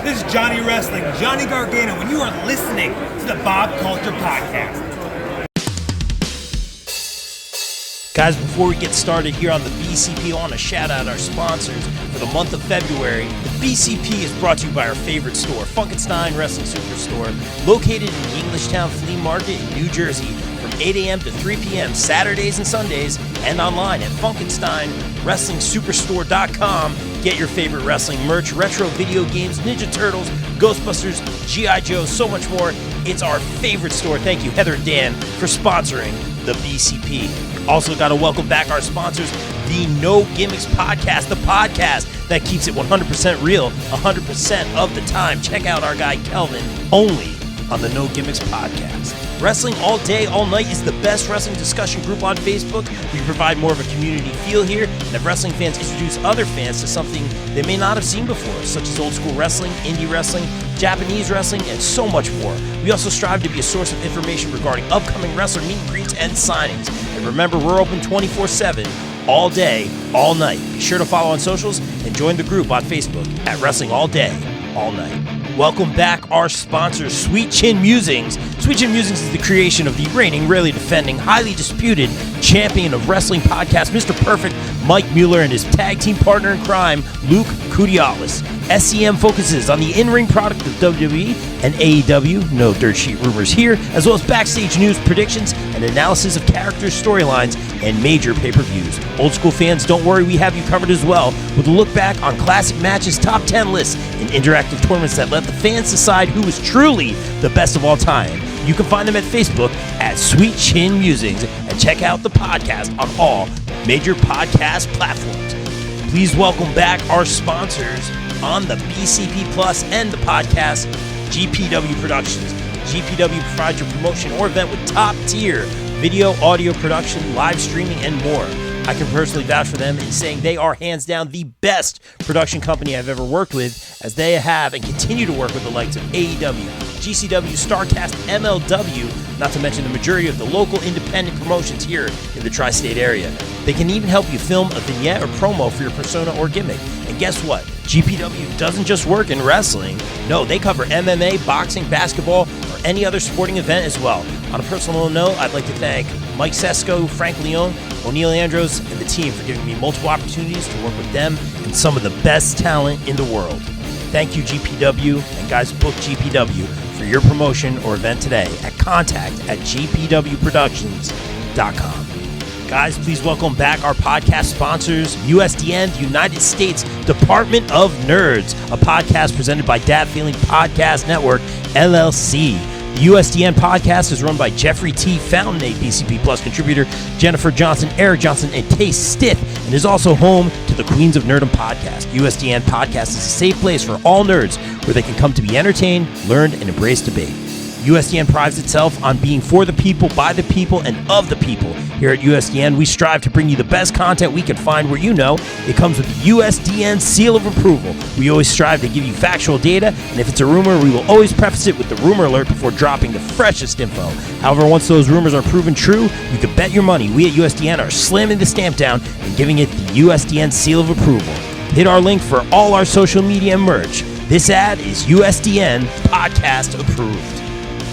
This is Johnny Wrestling, Johnny Gargano, and you are listening to the Bob Culture Podcast. Guys, before we get started here on the BCP, I want to shout out our sponsors for the month of February. The BCP is brought to you by our favorite store, Funkenstein Wrestling Superstore, located in the Englishtown Flea Market in New Jersey from 8 a.m. to 3 p.m. Saturdays and Sundays, and online at FunkensteinWrestlingSuperstore.com. Get your favorite wrestling merch, retro video games, Ninja Turtles, Ghostbusters, G.I. Joe, so much more. It's our favorite store. Thank you, Heather and Dan, for sponsoring the BCP. Also got to welcome back our sponsors, the No Gimmicks Podcast, the podcast that keeps it 100% real 100% of the time. Check out our guy Kelvin, only on the No Gimmicks Podcast. Wrestling All Day, All Night is the best wrestling discussion group on Facebook. We provide more of a community feel here and have wrestling fans introduce other fans to something they may not have seen before, such as old school wrestling, indie wrestling, Japanese wrestling, and so much more. We also strive to be a source of information regarding upcoming wrestler meet and greets and signings. And remember, we're open 24/7, all day, all night. Be sure to follow on socials and join the group on Facebook at Wrestling All Day, All Night. Welcome back our sponsor, Sweet Chin Musings. Sweet Chin Musings is the creation of the reigning, rarely defending, highly disputed champion of wrestling podcast, Mr. Perfect, Mike Mueller, and his tag team partner in crime, Luke Kudialis. SCM focuses on the in-ring product of WWE and AEW, no dirt sheet rumors here, as well as backstage news, predictions, and analysis of characters, storylines, and major pay-per-views. Old school fans, don't worry, we have you covered as well, with a look back on classic matches, top 10 lists, and interactive tournaments that let the fans decide who is truly the best of all time. You can find them at Facebook at Sweet Chin Musings, and check out the podcast on all major podcast platforms. Please welcome back our sponsors on the BCP Plus and the podcast, GPW Productions. GPW provides your promotion or event with top-tier video, audio production, live streaming, and more. I can personally vouch for them in saying they are hands down the best production company I've ever worked with, as they have and continue to work with the likes of AEW, GCW, StarCast, MLW, not to mention the majority of the local independent promotions here in the tri-state area. They can even help you film a vignette or promo for your persona or gimmick. And guess what? GPW doesn't just work in wrestling. No, they cover MMA, boxing, basketball, or any other sporting event as well. On a personal note, I'd like to thank Mike Sesko, Frank Leone, O'Neil Andros, and the team for giving me multiple opportunities to work with them and some of the best talent in the world. Thank you, GPW, and guys, book GPW for your promotion or event today at contact@gpwproductions.com. Guys, please welcome back our podcast sponsors, USDN, the United States Department of Nerds, a podcast presented by Dat Feeling Podcast Network, LLC. The USDN podcast is run by Jeffrey T. Fountain, a BCP Plus contributor, Jennifer Johnson, Eric Johnson, and Taste Stiff, and is also home to the Queens of Nerdom podcast. USDN podcast is a safe place for all nerds where they can come to be entertained, learned, and embrace debate. USDN prides itself on being for the people, by the people, and of the people. Here at USDN, we strive to bring you the best content we can find where you know it comes with the USDN seal of approval. We always strive to give you factual data, and if it's a rumor, we will always preface it with the rumor alert before dropping the freshest info. However, once those rumors are proven true, you can bet your money we at USDN are slamming the stamp down and giving it the USDN seal of approval. Hit our link for all our social media and merch. This ad is USDN podcast approved.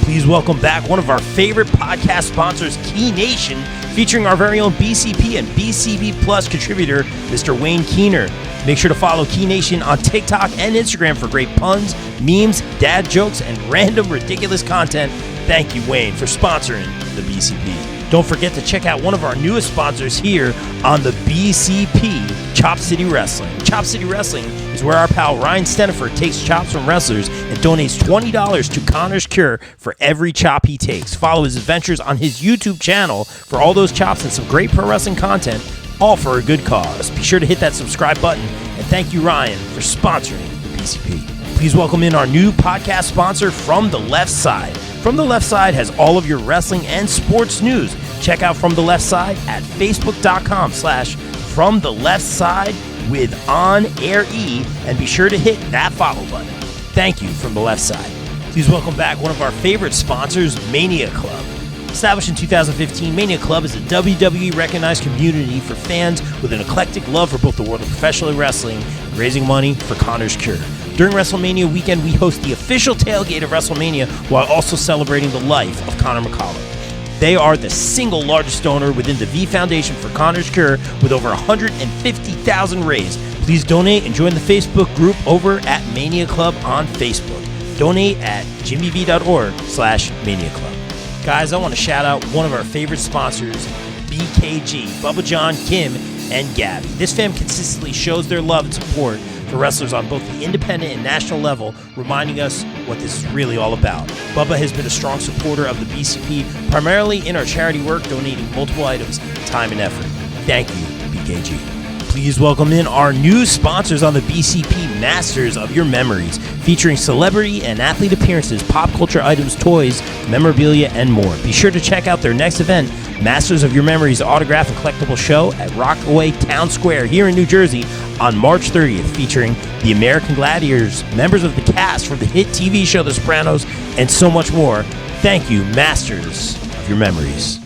Please welcome back one of our favorite podcast sponsors, Key Nation, featuring our very own BCP and BCP Plus contributor, Mr. Wayne Keener. Make sure to follow Key Nation on TikTok and Instagram for great puns, memes, dad jokes, and random ridiculous content. Thank you, Wayne, for sponsoring the BCP. Don't forget to check out one of our newest sponsors here on the BCP, Chop City Wrestling. Chop City Wrestling is where our pal Ryan Steniford takes chops from wrestlers and donates $20 to Connor's Cure for every chop he takes. Follow his adventures on his YouTube channel for all those chops and some great pro wrestling content, all for a good cause. Be sure to hit that subscribe button, and thank you, Ryan, for sponsoring the BCP. Please welcome in our new podcast sponsor, From the Left Side. From the Left Side has all of your wrestling and sports news. Check out From the Left Side at facebook.com/From the Left Side with On Air E, and be sure to hit that follow button. Thank you, From the Left Side. Please welcome back one of our favorite sponsors, Mania Club. Established in 2015, Mania Club is a WWE-recognized community for fans with an eclectic love for both the world of professional wrestling and raising money for Connor's Cure. During WrestleMania weekend, we host the official tailgate of WrestleMania while also celebrating the life of Conor McCallum. They are the single largest donor within the V Foundation for Conor's cure with over 150,000 raised. Please donate and join the Facebook group over at Mania Club on Facebook. Donate at jimmyv.org/Mania Club. Guys, I want to shout out one of our favorite sponsors, BKG, Bubba John, Kim, and Gabby. This fam consistently shows their love and support for wrestlers on both the independent and national level, reminding us what this is really all about. Bubba has been a strong supporter of the BCP, primarily in our charity work, donating multiple items, time, and effort. Thank you, BKG. Please welcome in our new sponsors on the BCP, Masters of Your Memories, featuring celebrity and athlete appearances, pop culture items, toys, memorabilia, and more. Be sure to check out their next event, Masters of Your Memories Autograph and Collectible Show at Rockaway Town Square here in New Jersey on March 30th, featuring the American Gladiators, members of the cast from the hit TV show The Sopranos, and so much more. Thank you, Masters of Your Memories.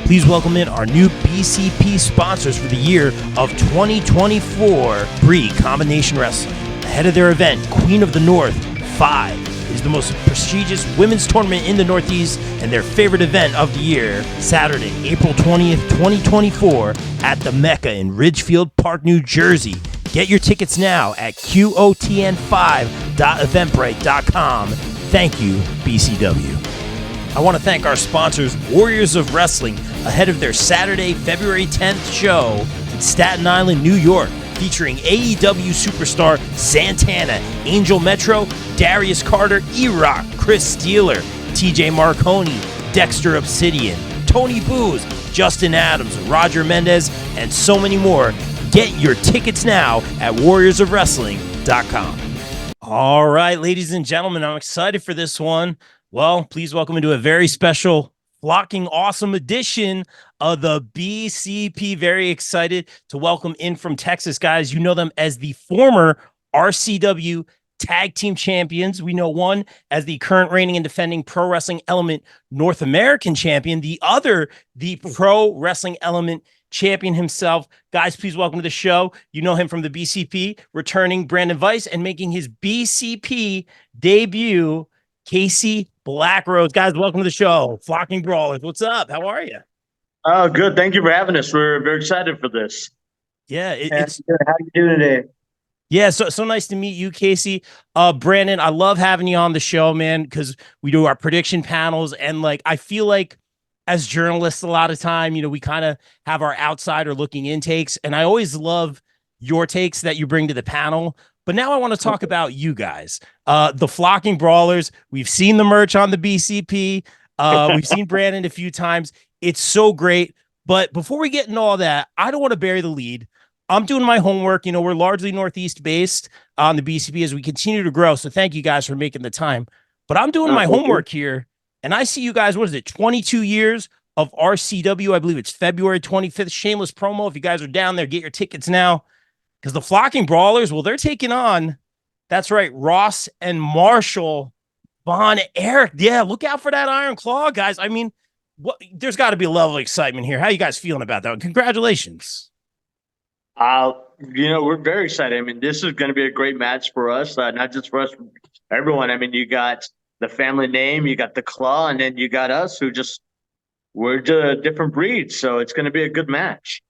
Please welcome in our new BCP sponsors for the year of 2024, Bree Combination Wrestling. Ahead of their event, Queen of the North 5 is the most prestigious women's tournament in the Northeast and their favorite event of the year, Saturday, April 20th, 2024 at the Mecca in Ridgefield Park, New Jersey. Get your tickets now at qotn5.eventbrite.com. Thank you, BCW. I want to thank our sponsors, Warriors of Wrestling, ahead of their Saturday, February 10th show in Staten Island, New York, featuring AEW superstar Santana, Angel Metro, Darius Carter, E-Rock, Chris Steeler, TJ Marconi, Dexter Obsidian, Tony Booz, Justin Adams, Roger Mendez, and so many more. Get your tickets now at warriorsofwrestling.com. All right, ladies and gentlemen, I'm excited for this one. Well, please welcome into a very special Flocking Awesome edition of the BCP. Very excited to welcome in from Texas, guys. You know them as the former RCW Tag Team Champions. We know one as the current reigning and defending Pro Wrestling Element North American Champion. The other, the Pro Wrestling Element Champion himself. Guys, please welcome to the show. You know him from the BCP, returning Branden Vice and making his BCP debut, Casey Blackrose. Guys, welcome to the show. Flocking Brawlers. What's up? How are you? Oh, good. Thank you for having us. We're very excited for this. Yeah, It's good. How you doing today? Yeah, so nice to meet you, Casey. Branden, I love having you on the show, man, because we do our prediction panels, and like I feel like as journalists, a lot of time, you know, we kind of have our outsider looking in takes, and I always love your takes that you bring to the panel. But now I want to talk about you guys, the Flocking Brawlers. We've seen the merch on the BCP. We've seen Branden a few times. It's so great. But before we get into all that, I don't want to bury the lead. I'm doing my homework. You know, we're largely Northeast based on the BCP as we continue to grow. So thank you guys for making the time. But I'm doing my homework here, and I see you guys, what is it, 22 years of RCW. I believe it's February 25th. Shameless promo. If you guys are down there, get your tickets now. Because the Flocking Brawlers, well, they're taking on, that's right, Ross and Marshall Von Erich. Yeah, look out for that Iron Claw, guys. I mean, there's got to be a level of excitement here. How are you guys feeling about that? Congratulations. We're very excited. I mean, this is going to be a great match for us, not just for us, everyone. I mean, you got the family name, you got the Claw, and then you got us we're a different breed. So it's going to be a good match.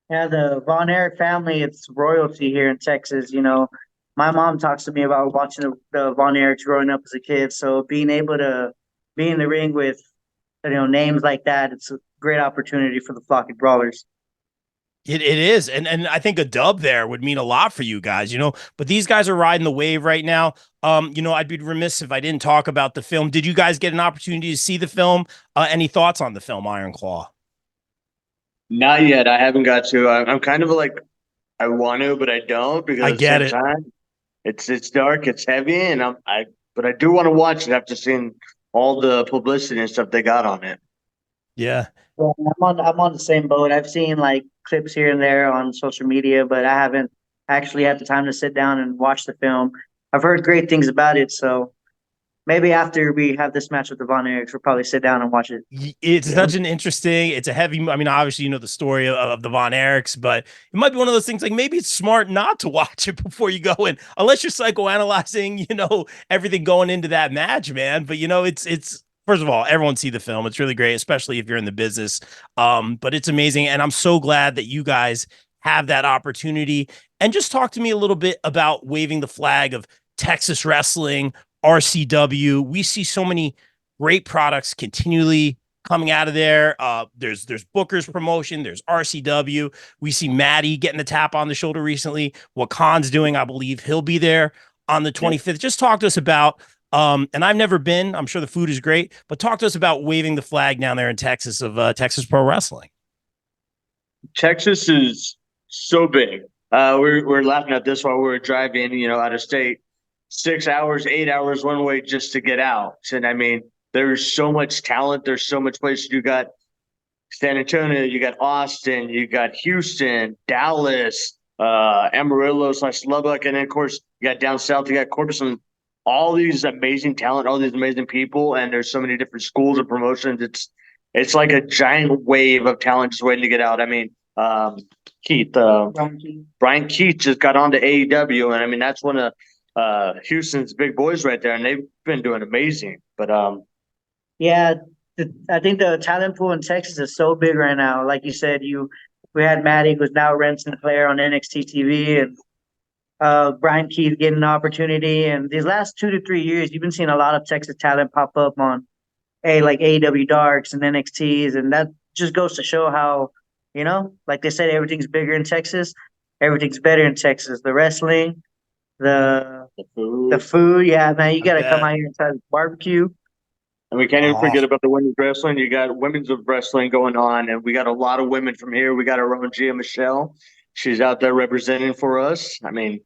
Yeah, the Von Erich family, it's royalty here in Texas. You know, my mom talks to me about watching the Von Erichs growing up as a kid. So being able to be in the ring with, names like that, it's a great opportunity for the Flocking Brawlers. It is. And I think a dub there would mean a lot for you guys, but these guys are riding the wave right now. I'd be remiss if I didn't talk about the film. Did you guys get an opportunity to see the film? Any thoughts on the film, Iron Claw? Not yet. I haven't got to. I'm kind of like, I want to, but I don't, because I get at the same time, it's dark, it's heavy, and but I do want to watch it after seeing all the publicity and stuff they got on it. Yeah. Well, I'm on the same boat. I've seen like clips here and there on social media, but I haven't actually had the time to sit down and watch the film. I've heard great things about it, so maybe after we have this match with the Von Erichs, we'll probably sit down and watch it. It's such an interesting, it's a heavy, I mean, obviously, you know, the story of the Von Erichs, but it might be one of those things like maybe it's smart not to watch it before you go in, unless you're psychoanalyzing, you know, everything going into that match, man. But, you know, it's, first of all, everyone see the film. It's really great, especially if you're in the business. But it's amazing. And I'm so glad that you guys have that opportunity. And just talk to me a little bit about waving the flag of Texas wrestling, RCW. We see so many great products continually coming out of there. There's Booker's promotion, there's RCW. We see Maddie getting the tap on the shoulder recently. What Khan's doing, I believe he'll be there on the 25th. Just talk to us about, and I've never been, I'm sure the food is great, but talk to us about waving the flag down there in Texas of Texas Pro Wrestling. Texas is so big. We're laughing at this while we're driving, you know, out of state, 6 hours, 8 hours one way just to get out. And I mean, there's so much talent. There's so much places. You got San Antonio, you got Austin, you got Houston, Dallas, Amarillo/Lubbock, and then of course you got down south, you got Corpus, and all these amazing talent, all these amazing people, and there's so many different schools and promotions. It's like a giant wave of talent just waiting to get out. I mean, Brian Keith just got on to AEW, and I mean that's one of Houston's big boys right there, and they've been doing amazing. But Yeah, I think the talent pool in Texas is so big right now. Like you said, we had Maddie, who's now Ren Sinclair on NXT TV, and Brian Keith getting an opportunity. And these last 2 to 3 years, you've been seeing a lot of Texas talent pop up on like AEW Darks and NXTs, and that just goes to show how, you know, like they said, everything's bigger in Texas, everything's better in Texas. The wrestling, the food, yeah, man, you got to come out here and try the barbecue. And we can't even forget about the women's wrestling. You got women's wrestling going on, and we got a lot of women from here. We got our own Gia Michelle. She's out there representing for us. I mean,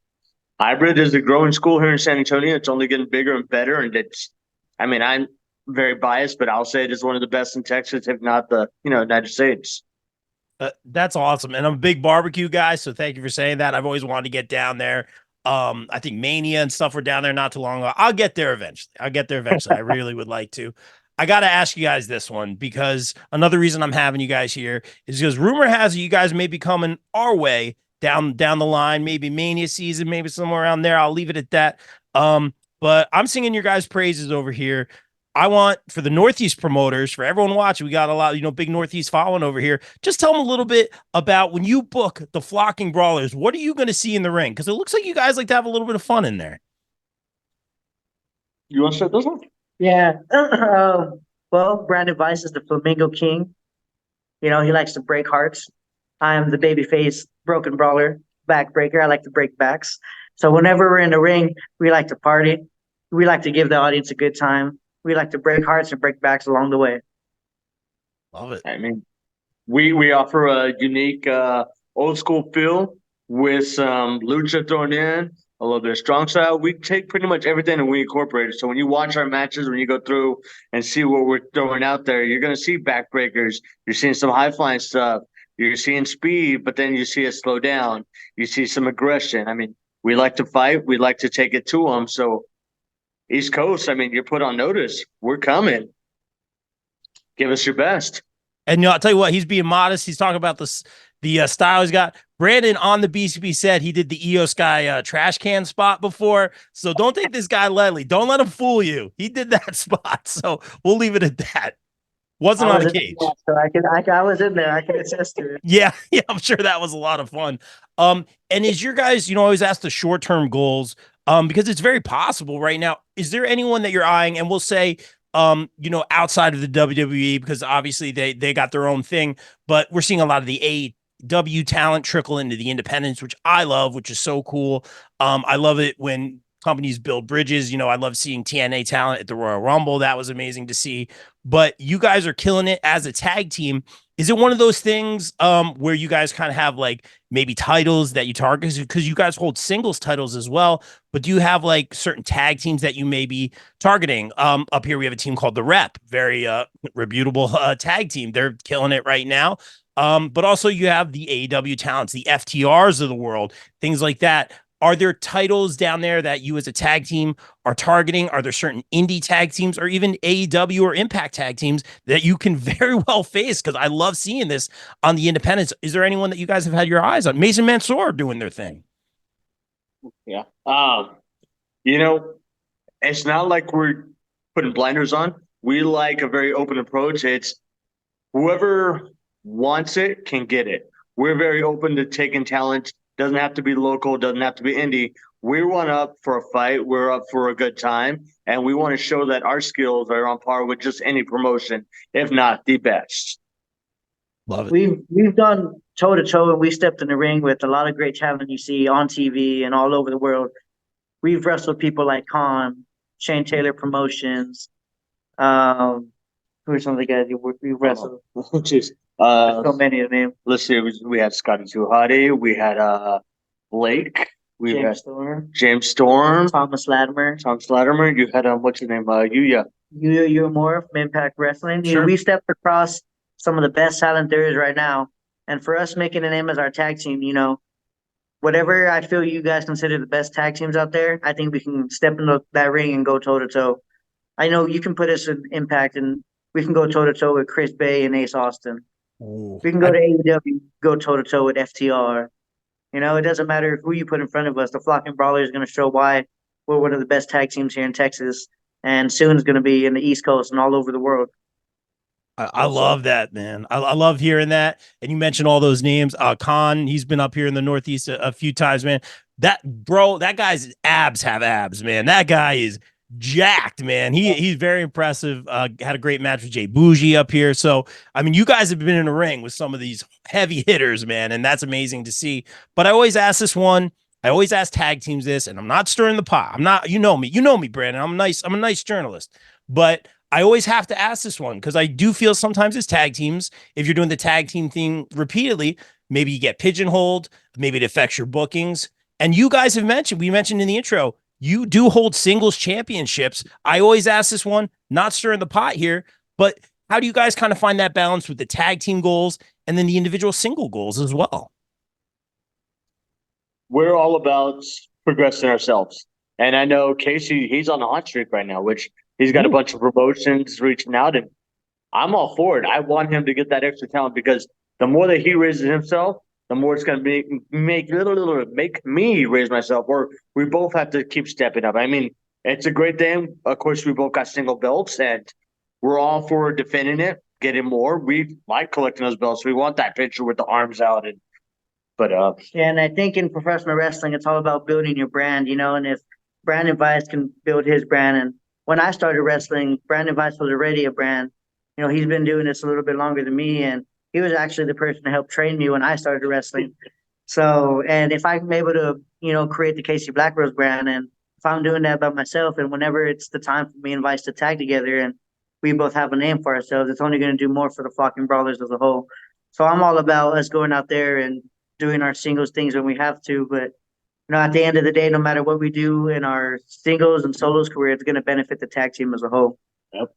hybrid is a growing school here in San Antonio. It's only getting bigger and better. And I'm very biased, but I'll say it is one of the best in Texas, if not the, you know, United States. That's awesome. And I'm a big barbecue guy, so thank you for saying that. I've always wanted to get down there. I think Mania and stuff were down there not too long ago. I'll get there eventually. I really would like to. I got to ask you guys this one, because another reason I'm having you guys here is because rumor has it you guys may be coming our way down the line, maybe Mania season, maybe somewhere around there. I'll leave it at that. But I'm singing your guys' praises over here. I want, for the Northeast promoters, for everyone watching, we got a lot, you know, big Northeast following over here. Just tell them a little bit about when you book the Flocking Brawlers, what are you going to see in the ring? Because it looks like you guys like to have a little bit of fun in there. You want to start this one? Yeah. Well, Branden Vice is the Flamingo King. You know, he likes to break hearts. I am the babyface broken brawler, backbreaker. I like to break backs. So whenever we're in the ring, we like to party. We like to give the audience a good time. We like to break hearts and break backs along the way. Love it. I mean, we offer a unique old school feel with some lucha thrown in, a little bit of strong style. We take pretty much everything and we incorporate it. So when you watch our matches, when you go through and see what we're throwing out there, you're going to see backbreakers. You're seeing some high flying stuff. You're seeing speed, but then you see it slow down. You see some aggression. I mean, we like to fight. We like to take it to them. So East Coast, I mean, you're put on notice. We're coming. Give us your best. And you know, I'll tell you what, he's being modest. He's talking about the style he's got. Brandon on the BCP said he did the EO Sky trash can spot before. So don't take this guy lightly. Don't let him fool you. He did that spot. So we'll leave it at that. Wasn't on a cage. So I was in there. I can attest to it. Yeah, I'm sure that was a lot of fun. And is your guys, you know, always ask the short-term goals, because it's very possible right now. Is there anyone that you're eyeing? And we'll say, you know, outside of the WWE, because obviously they got their own thing, but we're seeing a lot of the AEW talent trickle into the independents, which I love, which is so cool. I love it when companies build bridges. You know, I love seeing TNA talent at the Royal Rumble. That was amazing to see. But you guys are killing it as a tag team. Is it one of those things where you guys kind of have like maybe titles that you target? Because you guys hold singles titles as well, but do you have like certain tag teams that you may be targeting? Up here, we have a team called The Rep, very reputable tag team. They're killing it right now. But also you have the AEW talents, the FTRs of the world, things like that. Are there titles down there that you as a tag team are targeting? Are there certain indie tag teams or even AEW or Impact tag teams that you can very well face? Because I love seeing this on the independents. Is there anyone that you guys have had your eyes on? Mason Mansoor doing their thing. Yeah. You know, it's not like we're putting blinders on. We like a very open approach. It's whoever wants it can get it. We're very open to taking talent. Doesn't have to be local, doesn't have to be indie. We're up for a fight. We're up for a good time. And we want to show that our skills are on par with just any promotion, if not the best. Love it. We've done toe to toe, and we stepped in the ring with a lot of great talent you see on TV and all over the world. We've wrestled people like Khan, Shane Taylor Promotions. Who are some of the guys we wrestled? Jeez. So many of them. Let's see. We had Scotty Tuhati. We had Blake. We James had Storm, James Storm. Thomas Latimer. You had what's his name? Yuya. Yuya Uemura from Impact Wrestling. Sure. We stepped across some of the best talent there is right now. And for us making a name as our tag team, whatever I feel you guys consider the best tag teams out there, I think we can step into that ring and go toe to toe. I know you can put us in Impact, and we can go toe to toe with Chris Bay and Ace Austin. Ooh. We can go to AEW, go toe to toe with FTR. It doesn't matter who you put in front of us. The Flocking Brawlers is going to show why we're one of the best tag teams here in Texas, and soon is going to be in the East Coast and all over the world. I love that, man. I love hearing that. And you mentioned all those names. Khan, he's been up here in the Northeast a few times, man. That guy's abs have abs, man. That guy is jacked, man. He's very impressive. Had a great match with Jay Bougie up here. So, I mean, you guys have been in a ring with some of these heavy hitters, man, and that's amazing to see. But I always ask this one. I always ask tag teams this, and I'm not stirring the pot. I'm not, you know me, Branden. I'm a nice journalist. But I always have to ask this one because I do feel sometimes as tag teams, if you're doing the tag team thing repeatedly, maybe you get pigeonholed, maybe it affects your bookings. And you guys have we mentioned in the intro, you do hold singles championships. I always ask this one, not stirring the pot here, but how do you guys kind of find that balance with the tag team goals and then the individual single goals as well? We're all about progressing ourselves. And I know Casey, he's on a hot streak right now, which he's got a bunch of promotions reaching out, and I'm all for it. I want him to get that extra talent because the more that he raises himself, the more it's going to make me raise myself, or we both have to keep stepping up. I mean, it's a great thing. Of course, we both got single belts, and we're all for defending it, getting more. We like collecting those belts. We want that picture with the arms out. And I think in professional wrestling, it's all about building your brand, and if Branden Vice can build his brand. And when I started wrestling, Branden Vice was already a brand. He's been doing this a little bit longer than me, and he was actually the person to help train me when I started wrestling. So, and if I'm able to, create the Casey Blackrose brand, and if I'm doing that by myself, and whenever it's the time for me and Vice to tag together and we both have a name for ourselves, it's only going to do more for the Flocking Brawlers as a whole. So I'm all about us going out there and doing our singles things when we have to, but at the end of the day, no matter what we do in our singles and solos career, it's going to benefit the tag team as a whole. Yep.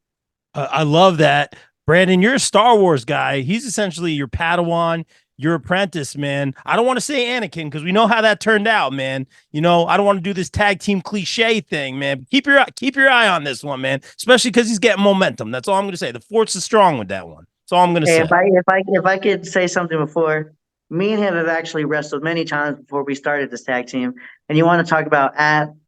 I love that. Branden, you're a Star Wars guy. He's essentially your Padawan, your apprentice, man. I don't want to say Anakin because we know how that turned out, man. I don't want to do this tag team cliche thing, man. Keep your eye on this one, man, especially because he's getting momentum. That's all I'm going to say. The force is strong with that one. That's all I'm going to say. If I could say something before, me and him have actually wrestled many times before we started this tag team. And you want to talk about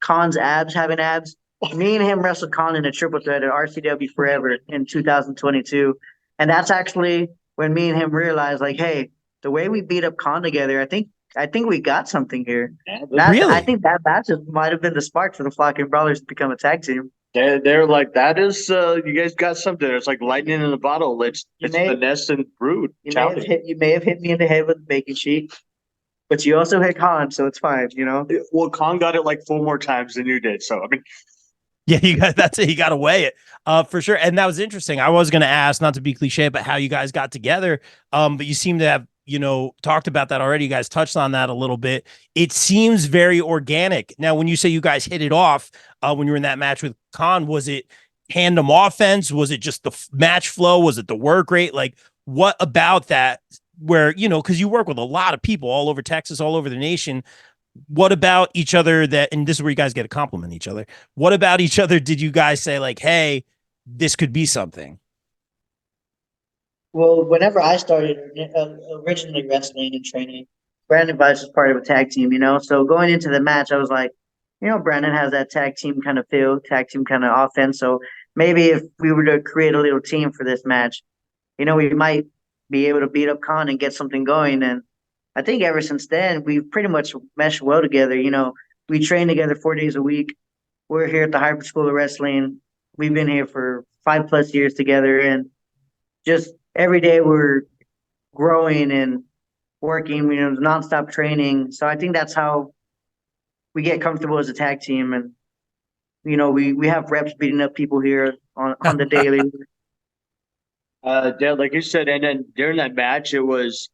Khan's abs having abs? Me and him wrestled Khan in a triple threat at RCW Forever in 2022. And that's actually when me and him realized, like, hey, the way we beat up Khan together, I think we got something here. Really? I think that match might have been the spark for the Flocking Brawlers to become a tag team. They're like, that is, you guys got something. It's like lightning in a bottle. It's finesse and brood. You may have hit me in the head with a baking sheet, but you also hit Khan, so it's fine, Well, Khan got it like 4 more times than you did. So, I mean. Yeah, that's it. You got to weigh it for sure. And that was interesting. I was going to ask, not to be cliche, but how you guys got together. But you seem to have, talked about that already. You guys touched on that a little bit. It seems very organic. Now, when you say you guys hit it off when you were in that match with Khan, was it tandem offense? Was it just the match flow? Was it the work rate? Like, what about that where, because you work with a lot of people all over Texas, all over the nation. what about each other and this is where you guys get to compliment each other. What about each other did you guys say like, hey, this could be something? Well, whenever I started originally wrestling and training, Branden Vice was part of a tag team, So going into the match, I was like, Brandon has that tag team kind of feel, tag team kind of offense. So maybe if we were to create a little team for this match, we might be able to beat up Khan and get something going. And I think ever since then, we've pretty much meshed well together. We train together 4 days a week. We're here at the Hybrid School of Wrestling. We've been here for 5+ years together, and just every day we're growing and working, nonstop training. So I think that's how we get comfortable as a tag team. And, we have reps beating up people here on the daily. Yeah, like you said, and then during that match, it was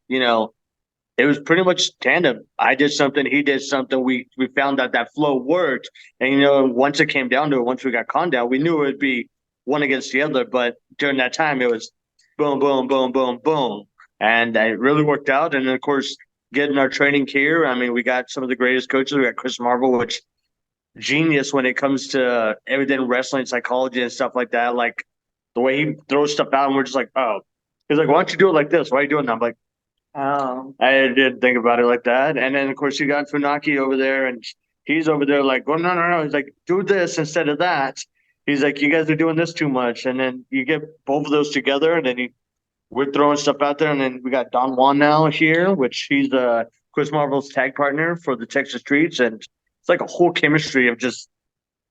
pretty much tandem. I did something, he did something. We found out that flow worked, and once it came down to it, once we got Khan down, we knew it would be one against the other. But during that time, it was boom, boom, boom, boom, boom, and it really worked out. And then, of course, getting our training here. I mean, we got some of the greatest coaches. We got Chris Marvel, which genius when it comes to everything wrestling, psychology, and stuff like that. Like the way he throws stuff out, and we're just like, oh, he's like, why don't you do it like this? Why are you doing that? I'm like, Oh, I didn't think about it like that. And then, of course, you got Funaki over there, and he's over there like, oh, no, no, no. He's like, do this instead of that. He's like, you guys are doing this too much. And then you get both of those together, and then we're throwing stuff out there. And then we got Don Juan now here, which he's Chris Marvel's tag partner for the Texas Streets. And it's like a whole chemistry of just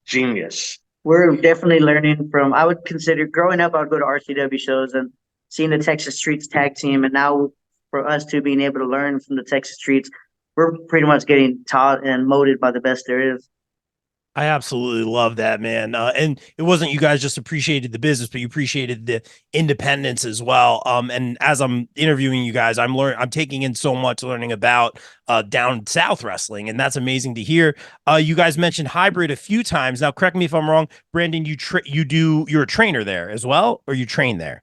genius. we're definitely learning from, I would consider growing up, I would go to RCW shows and seeing the Texas Streets tag team. And now for us to being able to learn from the Texas Streets, we're pretty much getting taught and molded by the best there is. I absolutely love that, man. And it wasn't you guys just appreciated the business, but you appreciated the independence as well. And as I'm interviewing you guys, I'm taking in so much learning about down south wrestling, and that's amazing to hear. You guys mentioned hybrid a few times. Now, correct me if I'm wrong, Brandon. You're a trainer there as well, or you train there?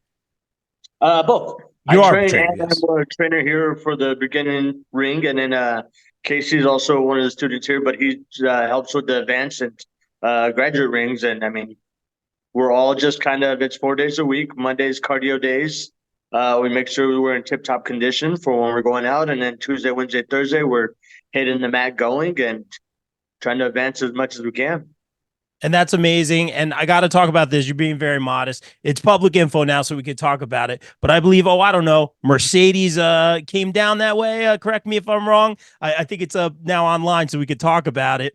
Both. You I are train, a trainer, and yes. I'm a trainer here for the beginning ring, and then Casey's also one of the students here, but he helps with the advanced and graduate rings. And I mean, we're all just it's 4 days a week. Mondays cardio days. We make sure we're in tip-top condition for when we're going out, and then Tuesday, Wednesday, Thursday, we're hitting the mat going and trying to advance as much as we can. And that's amazing. And I got to talk about this. You're being very modest. It's public info now, so we could talk about it. But I believe, I don't know, Mercedes came down that way. Correct me if I'm wrong. I think it's now online, so we could talk about it.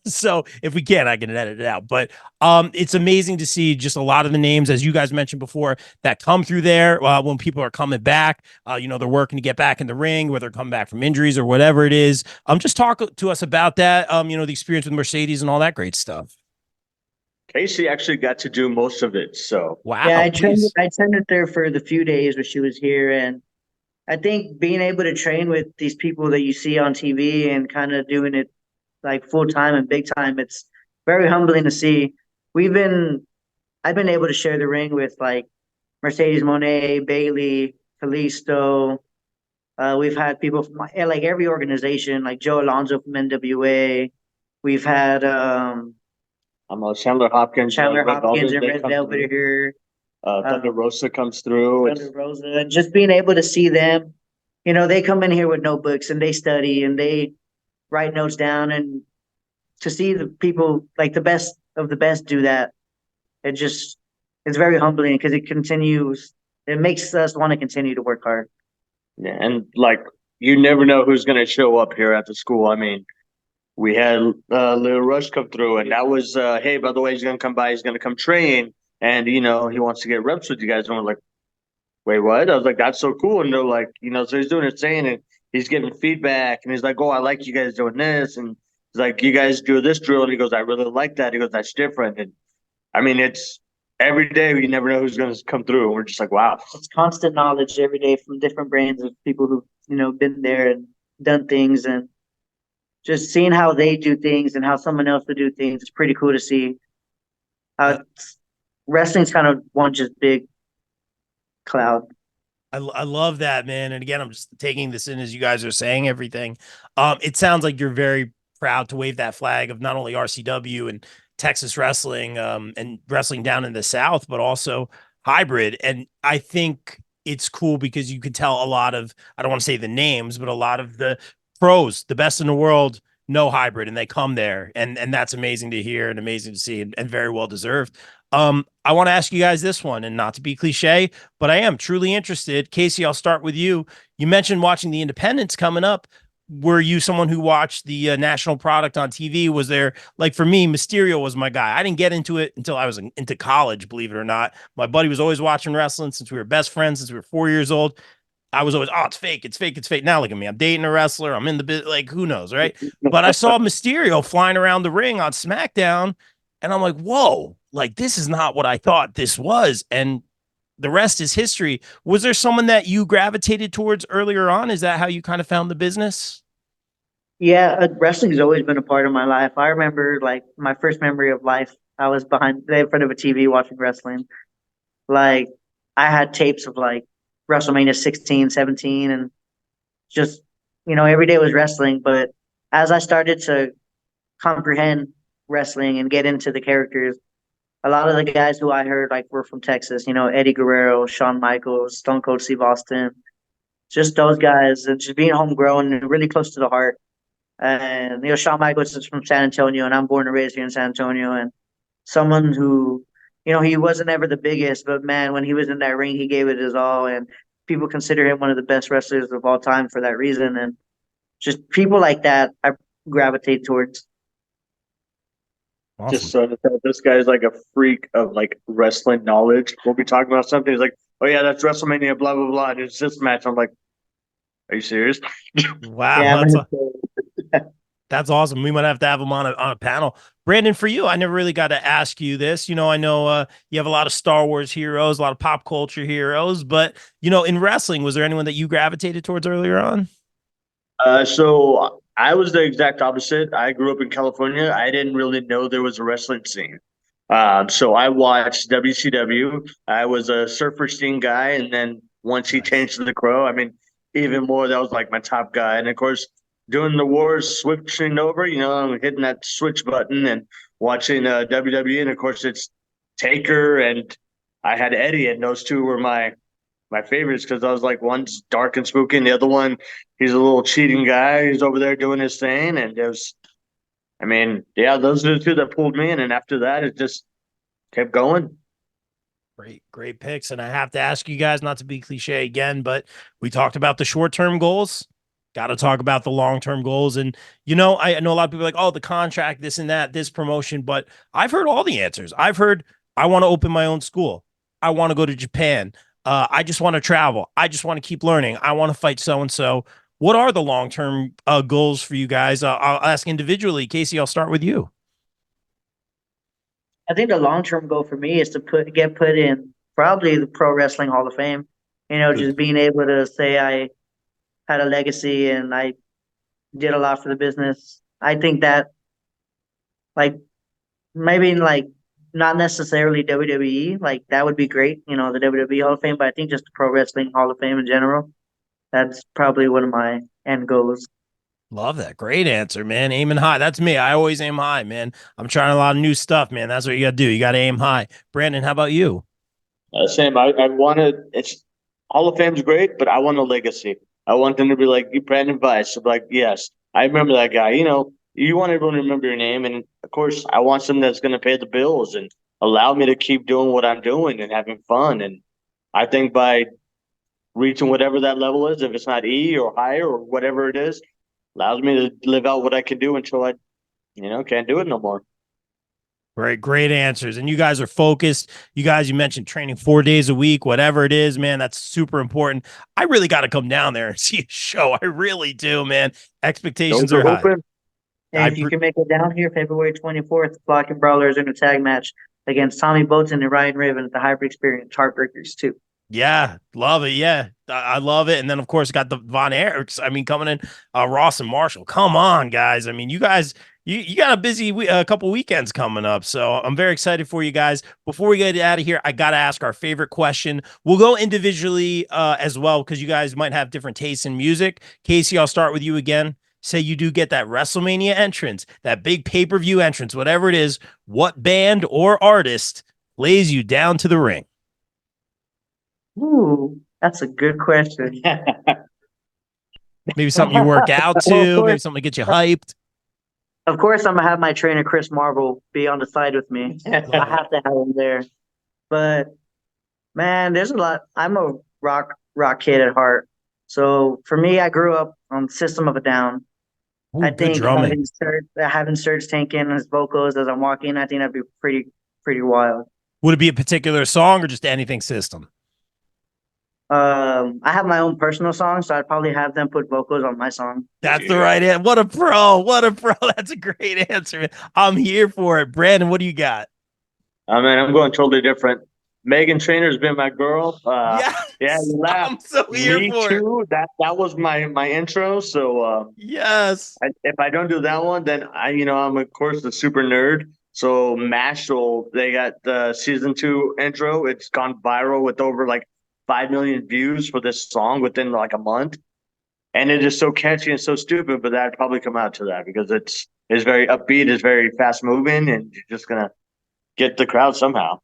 So if we can, I can edit it out. But it's amazing to see just a lot of the names, as you guys mentioned before, that come through there when people are coming back. They're working to get back in the ring, whether they're coming back from injuries or whatever it is. Just talk to us about that. The experience with Mercedes and all that great stuff. Casey actually got to do most of it. So Wow. Yeah, Geez. I trained there for the few days where she was here, and I think being able to train with these people that you see on TV and kind of doing it like full time and big time, it's very humbling to see. I've been able to share the ring with like Mercedes Monet, Bailey, Kalisto. We've had people from like every organization, like Joe Alonso from NWA. We've had Chandler Hopkins, Chandler Red Hopkins Velvet, and they Red come Velvet through. here. Thunder Rosa comes through. Thunder Rosa, and just being able to see them, they come in here with notebooks and they study and they write notes down, and to see the people like the best of the best do that, it's very humbling because it makes us want to continue to work hard. Yeah, and like you never know who's going to show up here at the school. I mean, we had Lil Rush come through, and that was, hey, by the way, he's going to come by. He's going to come train, and he wants to get reps with you guys. And we're like, wait, what? I was like, that's so cool. And they're like, so he's doing his thing, and he's getting feedback, and he's like, oh, I like you guys doing this, and he's like, you guys do this drill, and he goes, I really like that. He goes, that's different, and I mean, it's every day. You never know who's going to come through, and we're just like, wow. It's constant knowledge every day from different brains of people who've been there and done things, and just seeing how they do things and how someone else would do things. It's pretty cool to see. Wrestling's kind of one just big cloud. I love that, man. And again, I'm just taking this in as you guys are saying everything. It sounds like you're very proud to wave that flag of not only RCW and Texas wrestling, and wrestling down in the South, but also hybrid. And I think it's cool because you could tell a lot of, I don't want to say the names, but a lot of the pros, the best in the world, know hybrid and they come there. And that's amazing to hear and amazing to see and very well deserved. I want to ask you guys this one, and not to be cliche, but I am truly interested. Casey, I'll start with you. You mentioned watching the independents coming up. Were you someone who watched the national product on TV? Was there, like for me, Mysterio was my guy. I didn't get into it until I was into college, believe it or not. My buddy was always watching wrestling since we were best friends, since we were 4 years old. I was always, oh, it's fake, it's fake, it's fake. Now look at me. I'm dating a wrestler. I'm in the bit, like, who knows, right? But I saw Mysterio flying around the ring on SmackDown, and I'm like, whoa, like this is not what I thought this was. And the rest is history. Was there someone that you gravitated towards earlier on? Is that how you kind of found the business? Yeah, wrestling's always been a part of my life. I remember like my first memory of life. I was in front of a TV watching wrestling. Like I had tapes of like WrestleMania 16, 17, and just every day was wrestling. But as I started to comprehend wrestling and get into the characters, a lot of the guys who I heard like were from Texas. Eddie Guerrero, Shawn Michaels, Stone Cold Steve Austin, just those guys, and just being homegrown and really close to the heart. And Shawn Michaels is from San Antonio, and I'm born and raised here in San Antonio. And someone who, he wasn't ever the biggest, but man, when he was in that ring, he gave it his all. And people consider him one of the best wrestlers of all time for that reason. And just people like that, I gravitate towards. Just Awesome. so that this guy's like a freak of like wrestling knowledge. We'll be talking about something. He's like, "Oh yeah, that's WrestleMania, blah blah blah." And it's this match. I'm like, "Are you serious?" Wow, Yeah, that's man. that's awesome. We might have to have him on a panel. Brandon, for you, I never really got to ask you this. I know you have a lot of Star Wars heroes, a lot of pop culture heroes, but in wrestling, was there anyone that you gravitated towards earlier on? So I was the exact opposite. I grew up in California. I didn't really know there was a wrestling scene. So I watched WCW. I was a Surfer Sting guy, and then once he Nice. changed to the Crow, I mean, even more. That was like my top guy. And of course, doing the wars, switching over, I'm hitting that switch button and watching WWE. And of course, it's Taker and I had Eddie, and those two were my favorites because I was like, one's dark and spooky, and the other one, he's a little cheating guy. He's over there doing his thing, and it was, I mean, yeah, those are the two that pulled me in, and after that, it just kept going. Great, great picks. And I have to ask you guys, not to be cliche again, but we talked about the short-term goals. Got to talk about the long-term goals. And, I know a lot of people are like, oh, the contract, this and that, this promotion, but I've heard all the answers. I've heard, I want to open my own school. I want to go to Japan. I just want to travel. I just want to keep learning. I want to fight so-and-so. What are the long-term goals for you guys? I'll ask individually. Casey, I'll start with you. I think the long term goal for me is to get put in probably the Pro Wrestling Hall of Fame. Good. Just being able to say I had a legacy and I did a lot for the business. I think that like maybe like not necessarily WWE, like that would be great, the WWE Hall of Fame, but I think just the Pro Wrestling Hall of Fame in general. That's probably one of my end goals. Love that. Great answer, man. Aiming high. That's me. I always aim high, man. I'm trying a lot of new stuff, man. That's what you got to do. You got to aim high. Brandon, how about you? Same. I want to. It's Hall of Fame's great, but I want a legacy. I want them to be like you, Branden Vice. So like, yes, I remember that guy. You want everyone to remember your name, and of course, I want something that's going to pay the bills and allow me to keep doing what I'm doing and having fun. And I think by reaching whatever that level is, if it's not E or higher or whatever it is, allows me to live out what I can do until I, can't do it no more. Great, great answers. And you guys are focused. You mentioned training 4 days a week, whatever it is, man. That's super important. I really got to come down there and see a show. I really do, man. Those Expectations are are high. open. I And if you can make it down here, February 24th, Flocking Brawlers in a tag match against Tommy Bolton and Ryan Raven at the Hybrid Experience Heartbreakers too. Yeah, love it. Yeah, I love it. And then of course got the Von Erichs. I mean, coming in, Ross and Marshall. Come on, guys. I mean, you guys, you got a busy couple weekends coming up, so I'm very excited for you guys. Before we get out of here, I gotta ask our favorite question. We'll go individually as well because you guys might have different tastes in music. Casey, I'll start with you again. Say you do get that WrestleMania entrance, that big pay-per-view entrance, whatever it is. What band or artist lays you down to the ring? Ooh, that's a good question. Maybe something you work out Well, to, maybe something to get you hyped. of course, I'm gonna have my trainer Chris Marvel be on the side with me. I have to have him there. But man, there's a lot. I'm a rock kid at heart. So for me, I grew up on System of a Down. Ooh, I good think drumming. having Serge tank in his vocals as I'm walking, I think that'd be pretty wild. Would it be a particular song or just anything system? I have my own personal song, so I'd probably have them put vocals on my song. That's the right answer. What a pro. What a pro. That's a great answer. I'm here for it. Brandon, what do you got? I mean, I'm going totally different. Megan Trainor's been my girl. Yes. Yeah, you laugh. I'm so here Me for it. too. That was my intro. So Yes. if I don't do that one, then I'm of course the super nerd. So Mashal, they got the season 2 intro. It's gone viral with over like 5 million views for this song within like a month, and it is so catchy and so stupid. But that'd probably come out to that because it's very upbeat, it's very fast moving, and you're just gonna get the crowd somehow.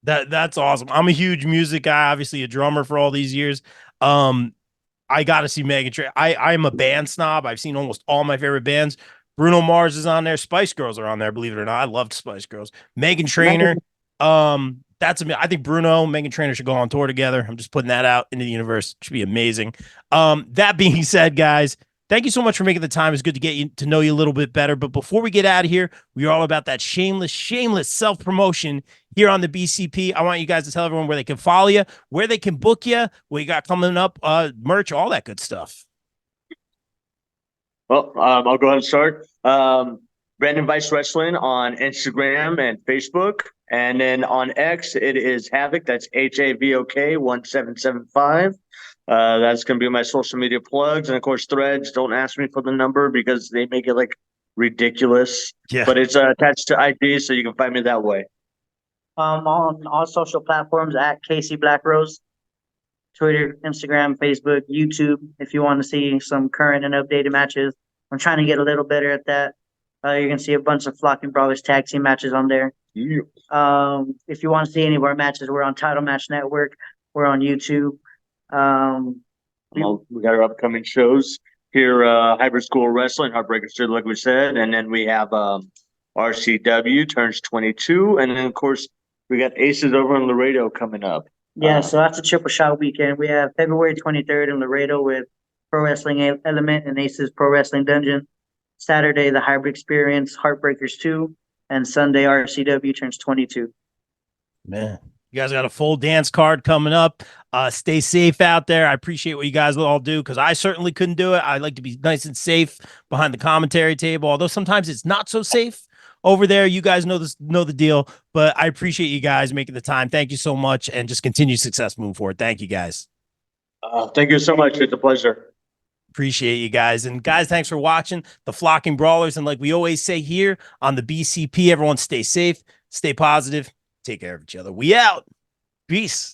That's awesome. I'm a huge music guy, obviously a drummer for all these years. Um, I gotta see Megan Trainor. I'm a band snob. I've seen almost all my favorite bands. Bruno Mars is on there. Spice Girls are on there. Believe it or not, I loved Spice Girls. Megan Trainor. That's I think Bruno, Megan Trainor should go on tour together. I'm just putting that out into the universe. It should be amazing. That being said, guys, thank you so much for making the time. It's good to get you to know you a little bit better. But before we get out of here, we're all about that shameless self promotion here on the BCP. I want you guys to tell everyone where they can follow you, where they can book you, what you got coming up, merch, all that good stuff. Well, I'll go ahead and start. Branden Vice Wrestling on Instagram and Facebook. And then on X, it is Havoc. That's HAVOK 1775. That's going to be my social media plugs. And of course, Threads. Don't ask me for the number because they make it like ridiculous. Yeah. But it's attached to ID, so you can find me that way. On all social platforms at Casey Blackrose, Twitter, Instagram, Facebook, YouTube. If you want to see some current and updated matches, I'm trying to get a little better at that. You can see a bunch of Flocking Brawlers tag team matches on there. Yeah. If you want to see any of our matches, we're on Title Match Network. We're on YouTube. We got our upcoming shows here, Hybrid School Wrestling, Heartbreaker Street, like we said. And then we have RCW turns 22. And then, of course, we got Aces over in Laredo coming up. Yeah, so that's a triple shot weekend. We have February 23rd in Laredo with Pro Wrestling Element and Aces Pro Wrestling Dungeon. Saturday, the Hybrid Experience, Heartbreakers 2. And Sunday, RCW turns 22. Man, you guys got a full dance card coming up. Stay safe out there. I appreciate what you guys all do because I certainly couldn't do it. I like to be nice and safe behind the commentary table, although sometimes it's not so safe over there. You guys know the deal, but I appreciate you guys making the time. Thank you so much, and just continue success moving forward. Thank you, guys. Thank you so much. It's a pleasure. Appreciate you guys. And guys, thanks for watching the Flocking Brawlers. And like we always say here on the BCP, everyone stay safe, stay positive, take care of each other. We out. Peace.